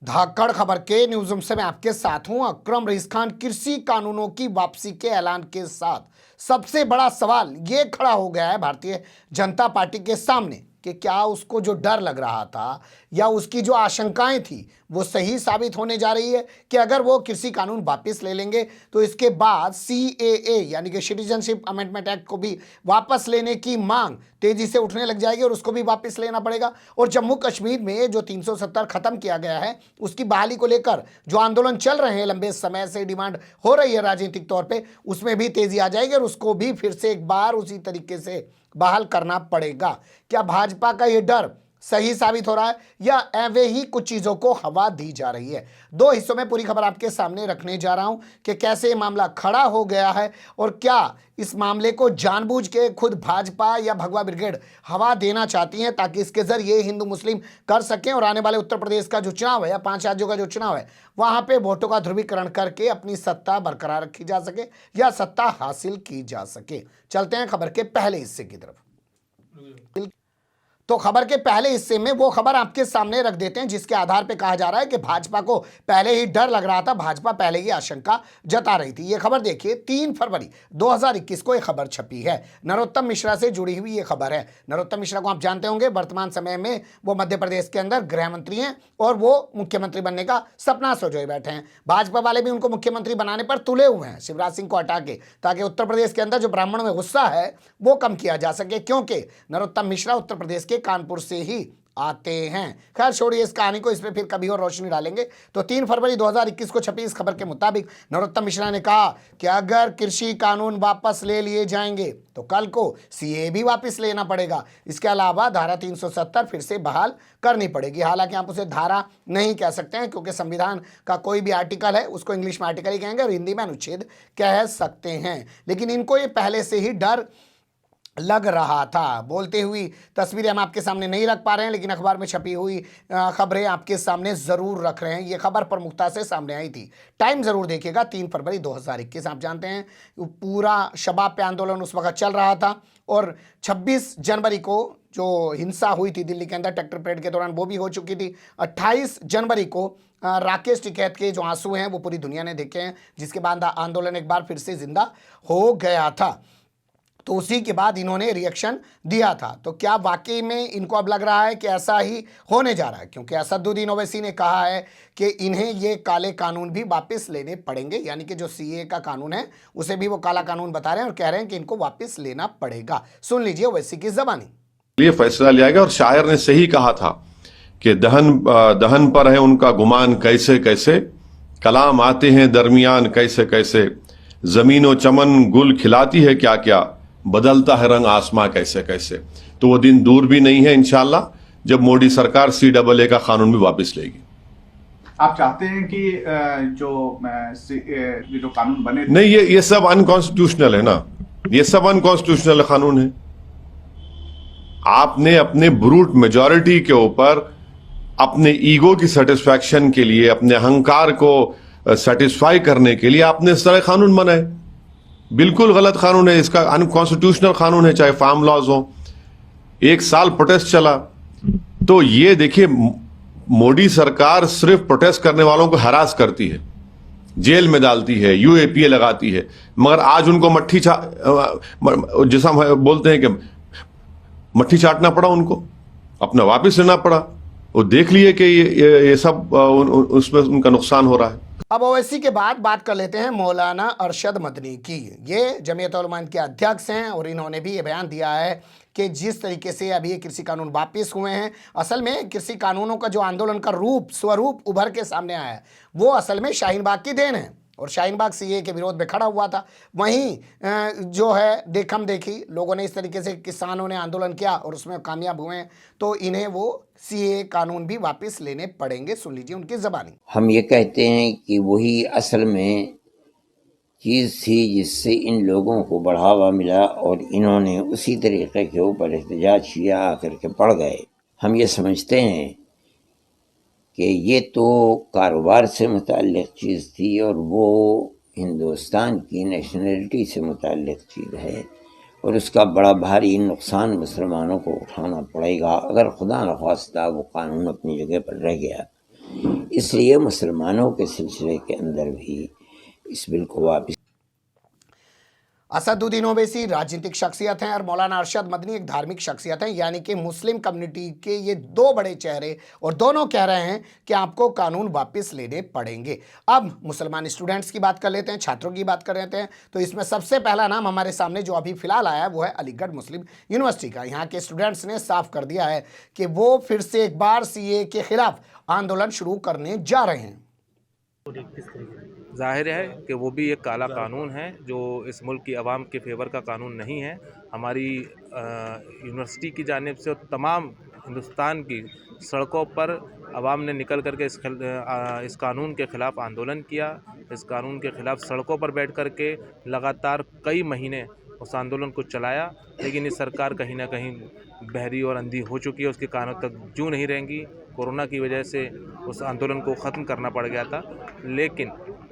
धाकड़ खबर के news room से मैं आपके साथ हूं अकरम रईस खान। कृषि कानूनों की वापसी के ऐलान के साथ सबसे बड़ा सवाल ये खड़ा हो गया है भारतीय जनता पार्टी के सामने कि क्या उसको जो डर लग रहा था या उसकी जो आशंकाएं थी वो सही साबित होने जा रही है कि अगर वो कृषि कानून वापस ले लेंगे तो इसके बाद CAA यानी कि सिटीजनशिप अमेंडमेंट एक्ट को भी वापस लेने की मांग तेजी से उठने लग जाएगी और उसको भी वापस लेना पड़ेगा। और जम्मू कश्मीर में जो 370 खत्म किया गया है उसकी बहाली को लेकर जो आंदोलन चल रहे हैं, लंबे समय से डिमांड हो रही है राजनीतिक तौर पे, उसमें भी तेजी आ जाएगी और उसको भी फिर से एक बार उसी तरीके से बहाल करना पड़ेगा। क्या भाजपा का ये डर सही साबित हो रहा है या ऐवे ही कुछ चीजों को हवा दी जा रही है? दो हिस्सों में पूरी खबर आपके सामने रखने जा रहा हूं कि कैसे ये मामला खड़ा हो गया है और क्या इस मामले को जानबूझ के खुद भाजपा या भगवा ब्रिगेड हवा देना चाहती है ताकि इसके जरिए हिंदू मुस्लिम कर सकें और आने वाले उत्तर प्रदेश का जो चुनाव है या 5 राज्यों का जो चुनाव है वहां पे वोटों का ध्रुवीकरण करके अपनी सत्ता बरकरार रखी जा सके या सत्ता हासिल की जा सके। चलते हैं खबर के पहले हिस्से की तरफ। तो खबर के पहले हिस्से में वो खबर आपके सामने रख देते हैं जिसके आधार पर कहा जा रहा है कि भाजपा को पहले ही डर लग रहा था, भाजपा पहले ही आशंका जता रही थी। ये खबर देखिए, 3 फरवरी 2021 को यह खबर छपी है। नरोत्तम मिश्रा से जुड़ी हुई ये खबर है। नरोत्तम मिश्रा को आप जानते होंगे, वर्तमान समय में वो मध्य प्रदेश के अंदर गृह मंत्री हैं और वो मुख्यमंत्री बनने का सपना सोचे बैठे हैं। भाजपा वाले भी उनको मुख्यमंत्री बनाने पर तुले हुए हैं शिवराज सिंह को हटा के, ताकि उत्तर प्रदेश के अंदर जो ब्राह्मण में गुस्सा है वो कम किया जा सके, क्योंकि नरोत्तम मिश्रा उत्तर प्रदेश के कानपुर से ही आते हैं। खैर छोड़िए इस कहानी को, इस पे फिर कभी और रोशनी डालेंगे। तो 3 फरवरी 2021 को छपी इस खबर के मुताबिक नरोत्तम मिश्रा ने कहा कि अगर कृषि कानून वापस ले लिए जाएंगे तो कल को CAA भी वापस लेना पड़ेगा। इसके अलावा धारा 370 फिर से बहाल करनी पड़ेगी। हालांकि आप उसे धारा नहीं कह सकते हैं क्योंकि संविधान का कोई भी आर्टिकल है उसको इंग्लिश में आर्टिकल ही कहेंगे और हिंदी में अनुच्छेद कह सकते हैं। लेकिन इनको ये पहले से ही डर लग रहा था। बोलते हुई तस्वीरें हम आपके सामने नहीं रख पा रहे हैं, लेकिन अखबार में छपी हुई खबरें आपके सामने जरूर रख रहे हैं। ये खबर प्रमुखता से सामने आई थी। टाइम जरूर देखिएगा, 3 फरवरी 2021। आप जानते हैं पूरा शबाब पे आंदोलन उस वक्त चल रहा था और 26 जनवरी को जो हिंसा हुई थी दिल्ली के अंदर ट्रैक्टर परेड के दौरान वो भी हो चुकी थी। 28 जनवरी को राकेश टिकैत के जो आंसू हैं वो पूरी दुनिया ने देखे हैं, जिसके बाद आंदोलन एक बार फिर से जिंदा हो गया था। तो उसी के बाद इन्होंने रिएक्शन दिया था। तो क्या वाकई में इनको अब लग रहा है कि ऐसा ही होने जा रहा है? क्योंकि असदुद्दीन ओवैसी ने कहा है कि इन्हें ये काले कानून भी वापस लेने पड़ेंगे, यानी कि जो CAA का कानून है उसे भी वो काला कानून बता रहे हैं और कह रहे हैं कि इनको वापस लेना पड़ेगा। सुन लीजिए ओवैसी की ज़बानी। ये फैसला लिया गया और शायर ने सही कहा था कि दहन पर है उनका गुमान कैसे कैसे, कलाम आते हैं दरमियान कैसे कैसे, जमीनो चमन गुल खिलाती है क्या क्या, बदलता है रंग आसमां कैसे कैसे। तो वो दिन दूर भी नहीं है इंशाल्लाह जब मोदी सरकार CAA का कानून भी वापस लेगी। आप चाहते हैं कि जो कानून बने नहीं, ये सब अनकॉन्स्टिट्यूशनल है ना, ये सब अनकॉन्स्टिट्यूशनल कानून है। आपने अपने ब्रूट मेजॉरिटी के ऊपर अपने ईगो की सेटिस्फैक्शन के लिए, अपने अहंकार को सेटिस्फाई करने के लिए आपने इस तरह कानून बनाए। बिल्कुल गलत कानून है, इसका अनकॉन्स्टिट्यूशनल कानून है, चाहे फार्म लॉज हो। 1 साल प्रोटेस्ट चला। तो ये देखिए, मोदी सरकार सिर्फ प्रोटेस्ट करने वालों को हरास करती है, जेल में डालती है, UAPA लगाती है, मगर आज उनको जैसा हम बोलते हैं कि मट्ठी चाटना पड़ा, उनको अपना वापस लेना पड़ा। वो देख लिए कि ये सब उसमें उनका नुकसान हो रहा है। अब ओवैसी के बाद बात कर लेते हैं मौलाना अरशद मदनी की। ये जमीयत उलमा के अध्यक्ष हैं और इन्होंने भी ये बयान दिया है कि जिस तरीके से अभी ये कृषि कानून वापस हुए हैं, असल में कृषि कानूनों का जो आंदोलन का स्वरूप उभर के सामने आया है वो असल में शाहीन बाग की देन है और शाहीन बाग CAA के विरोध में खड़ा हुआ था। वहीं जो है देखम देखी लोगों ने इस तरीके से, किसानों ने आंदोलन किया और उसमें कामयाब हुए हैं, तो इन्हें वो CAA कानून भी वापस लेने पड़ेंगे। सुन लीजिए उनकी ज़बानी। हम ये कहते हैं कि वही असल में चीज़ थी जिससे इन लोगों को बढ़ावा मिला और इन्होंने उसी तरीक़े के ऊपर एहतजाज किया, आकर के पड़ गए। हम ये समझते हैं कि ये तो कारोबार से मुताल्लिक़ चीज़ थी और वो हिंदुस्तान की नेशनलिटी से मुताल्लिक़ चीज़ है और उसका बड़ा भारी नुकसान मुसलमानों को उठाना पड़ेगा अगर खुदा न ख्वास्ता वो कानून अपनी जगह पर रह गया। इसलिए मुसलमानों के सिलसिले के अंदर भी इस बिल को वापस। असदुद्दीन ओवैसी राजनीतिक शख्सियत हैं और मौलाना अरशद मदनी एक धार्मिक शख्सियत हैं, यानी कि मुस्लिम कम्युनिटी के ये दो बड़े चेहरे, और दोनों कह रहे हैं कि आपको कानून वापस लेने पड़ेंगे। अब मुसलमान स्टूडेंट्स की बात कर लेते हैं, छात्रों की बात कर लेते हैं। तो इसमें सबसे पहला नाम हमारे सामने जो अभी फिलहाल आया है वो है अलीगढ़ मुस्लिम यूनिवर्सिटी का। यहाँ के स्टूडेंट्स ने साफ कर दिया है कि वो फिर से एक बार CAA के खिलाफ आंदोलन शुरू करने जा रहे हैं। जाहिर है कि वो भी एक काला कानून है जो इस मुल्क की आवाम के फेवर का कानून नहीं है। हमारी यूनिवर्सिटी की जानिब से और तमाम हिंदुस्तान की सड़कों पर आवाम ने निकल करके इस कानून के ख़िलाफ़ आंदोलन किया। इस कानून के ख़िलाफ़ सड़कों पर बैठ कर के लगातार कई महीने उस आंदोलन को चलाया, लेकिन ये सरकार कहीं ना कहीं बहरी और अंधी हो चुकी है। उसके कानों तक जू नहीं रहेंगी। कोरोना की वजह से उस आंदोलन को ख़त्म करना पड़ गया था, लेकिन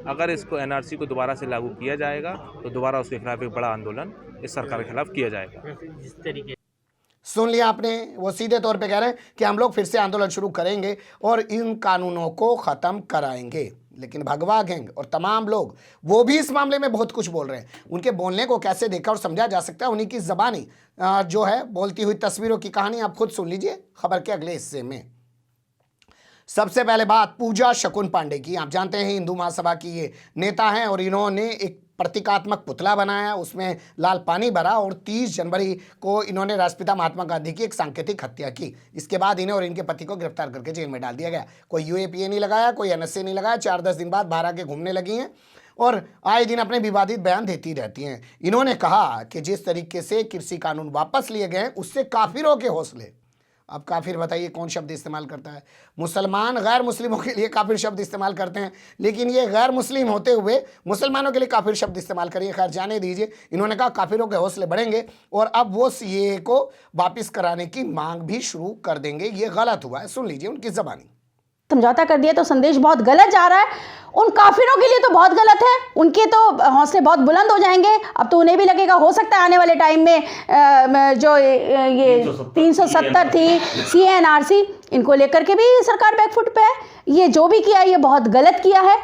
अगर इसको NRC को दोबारा से लागू किया जाएगा तो दोबारा उसके खिलाफ एक बड़ा आंदोलन इस सरकार के खिलाफ किया जाएगा। सुन लिया आपने, वो सीधे तौर पे कह रहे हैं कि हम लोग फिर से आंदोलन शुरू करेंगे और इन कानूनों को ख़त्म कराएंगे। लेकिन भगवा गैंग और तमाम लोग वो भी इस मामले में बहुत कुछ बोल रहे हैं। उनके बोलने को कैसे देखा और समझा जा सकता है, उन्हीं की ज़बानी जो है बोलती हुई तस्वीरों की कहानी आप खुद सुन लीजिए खबर के अगले हिस्से में। सबसे पहले बात पूजा शकुन पांडे की। आप जानते हैं हिंदू महासभा की ये नेता हैं और इन्होंने एक प्रतीकात्मक पुतला बनाया, उसमें लाल पानी भरा और 30 जनवरी को इन्होंने राष्ट्रपिता महात्मा गांधी की एक सांकेतिक हत्या की। इसके बाद इन्हें और इनके पति को गिरफ्तार करके जेल में डाल दिया गया। कोई UAPA नहीं लगाया, कोई NSA नहीं लगाया। 4-10 दिन बाद बाहर आके घूमने लगी हैं और आए दिन अपने विवादित बयान देती रहती हैं। इन्होंने कहा कि जिस तरीके से कृषि कानून वापस लिए गए उससे काफिरों के हौसले। अब काफिर बताइए कौन शब्द इस्तेमाल करता है? मुसलमान गैर मुस्लिमों के लिए काफिर शब्द इस्तेमाल करते हैं, लेकिन ये गैर मुस्लिम होते हुए मुसलमानों के लिए काफिर शब्द इस्तेमाल करिए। खैर जाने दीजिए। इन्होंने कहा काफिरों के हौसले बढ़ेंगे और अब वो CAA को वापस कराने की मांग भी शुरू कर देंगे। ये गलत हुआ है, सुन लीजिए उनकी जबानी। समझौता कर दिया तो संदेश बहुत गलत जा रहा है। उन काफिरों के लिए तो बहुत गलत है, उनके तो हौसले बहुत बुलंद हो जाएंगे। अब तो उन्हें भी लगेगा हो सकता है आने वाले टाइम में जो ये 370 थी CAA NRC, इनको लेकर के भी सरकार बैकफुट पे है। ये जो भी किया ये बहुत गलत किया है।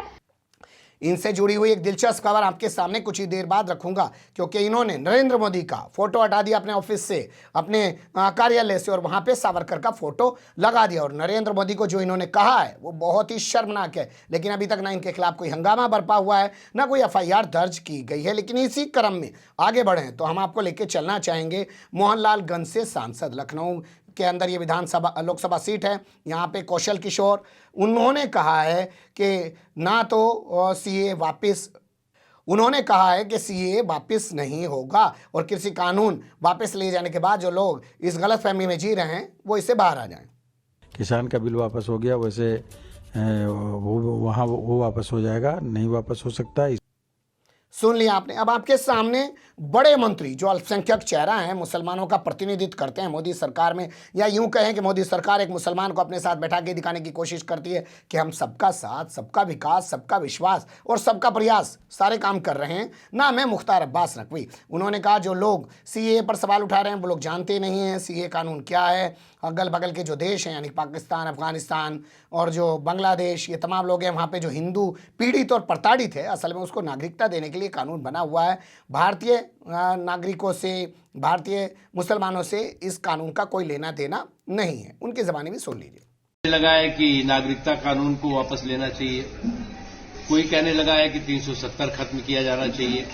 इनसे जुड़ी हुई एक दिलचस्प खबर आपके सामने कुछ ही देर बाद रखूंगा, क्योंकि इन्होंने नरेंद्र मोदी का फोटो हटा दिया अपने ऑफिस से, अपने कार्यालय से, और वहां पे सावरकर का फोटो लगा दिया। और नरेंद्र मोदी को जो इन्होंने कहा है वो बहुत ही शर्मनाक है। लेकिन अभी तक ना इनके खिलाफ कोई हंगामा बरपा हुआ है, ना कोई FIR दर्ज की गई है। लेकिन इसी क्रम में आगे बढ़े तो हम आपको लेके चलना चाहेंगे मोहनलालगंज से सांसद, लखनऊ के अंदर ये विधानसभा लोकसभा सीट है। यहाँ पे कौशल किशोर, उन्होंने कहा है कि ना तो CAA वापस, उन्होंने कहा है कि CAA वापस नहीं होगा और कृषि कानून वापस ले जाने के बाद जो लोग इस गलतफहमी में जी रहे हैं वो इससे बाहर आ जाएं। किसान का बिल वापस हो गया, वैसे वो वापस हो जाएगा, नहीं वापस हो सकता। सुन लिया आपने। अब आपके सामने बड़े मंत्री जो अल्पसंख्यक चेहरा हैं, मुसलमानों का प्रतिनिधित्व करते हैं मोदी सरकार में, या यूं कहें कि मोदी सरकार एक मुसलमान को अपने साथ बैठा के दिखाने की कोशिश करती है कि हम सबका साथ, सबका विकास, सबका विश्वास और सबका प्रयास सारे काम कर रहे हैं। नाम है मुख्तार अब्बास नकवी। उन्होंने कहा जो लोग CAA पर सवाल उठा रहे हैं वो लोग जानते नहीं हैं CAA कानून क्या है। अगल बगल के जो देश हैं यानी पाकिस्तान, अफगानिस्तान और जो बांग्लादेश, ये तमाम लोग हैं वहाँ पे जो हिंदू पीड़ित और प्रताड़ित है, असल में उसको नागरिकता देने के लिए कानून बना हुआ है। भारतीय नागरिकों से, भारतीय मुसलमानों से इस कानून का कोई लेना देना नहीं है। उनकी ज़बानी भी सुन लीजिए। लगा है कि नागरिकता कानून को वापस लेना चाहिए, कोई कहने लगा है कि 370 खत्म किया जाना चाहिए।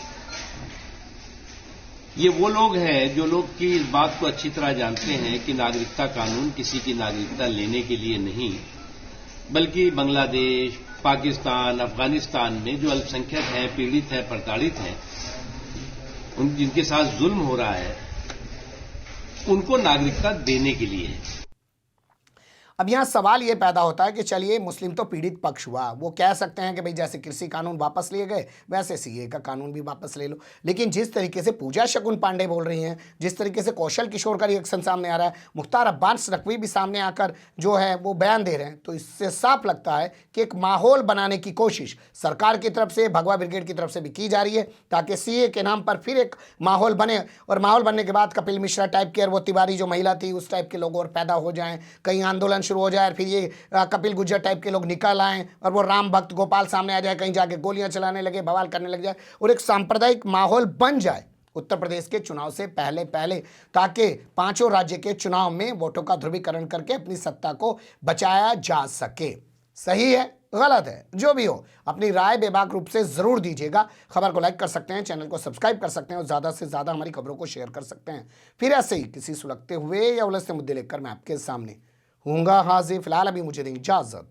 ये वो लोग हैं जो लोग की इस बात को अच्छी तरह जानते हैं कि नागरिकता कानून किसी की नागरिकता लेने के लिए नहीं, बल्कि बांग्लादेश, पाकिस्तान, अफगानिस्तान में जो अल्पसंख्यक हैं, पीड़ित हैं, प्रताड़ित हैं, जिनके साथ जुल्म हो रहा है, उनको नागरिकता देने के लिए है। अब यहाँ सवाल ये पैदा होता है कि चलिए मुस्लिम तो पीड़ित पक्ष हुआ, वो कह सकते हैं कि भाई जैसे कृषि कानून वापस लिए गए वैसे CAA का कानून भी वापस ले लो। लेकिन जिस तरीके से पूजा शकुन पांडे बोल रही हैं, जिस तरीके से कौशल किशोर का रिएक्शन सामने आ रहा है, मुख्तार अब्बास नकवी भी सामने आकर जो है वो बयान दे रहे हैं, तो इससे साफ लगता है कि एक माहौल बनाने की कोशिश सरकार की तरफ से, भगवा ब्रिगेड की तरफ से भी की जा रही है, ताकि CAA के नाम पर फिर एक माहौल बने। और माहौल बनने के बाद कपिल मिश्रा टाइप के और वो तिवारी जो महिला थी उस टाइप के लोग और पैदा हो जाएं, कहीं आंदोलन शुरू हो जाए और फिर ये कपिल गुज्जर टाइप के लोग निकल आए और वो राम भक्त गोपाल सामने आ जाए, कहीं जाके गोलियां चलाने लगे, बवाल करने लग जाए और एक सांप्रदायिक माहौल बन जाए उत्तर प्रदेश के चुनाव से पहले पहले, ताकि पांचों राज्य के चुनाव में वोटों का ध्रुवीकरण करके अपनी सत्ता को बचाया जा सके। सही है, गलत है, जो भी हो अपनी राय बेबाक रूप से जरूर दीजिएगा। खबर को लाइक कर सकते हैं, चैनल को सब्सक्राइब कर सकते हैं और ज्यादा से ज्यादा हमारी खबरों को शेयर कर सकते हैं। फिर ऐसे ही किसी सुलगते हुए या उलझते मुद्दे लेकर मैं आपके सामने हूँगा हाजिर। फिलहाल अभी मुझे दें इजाजत।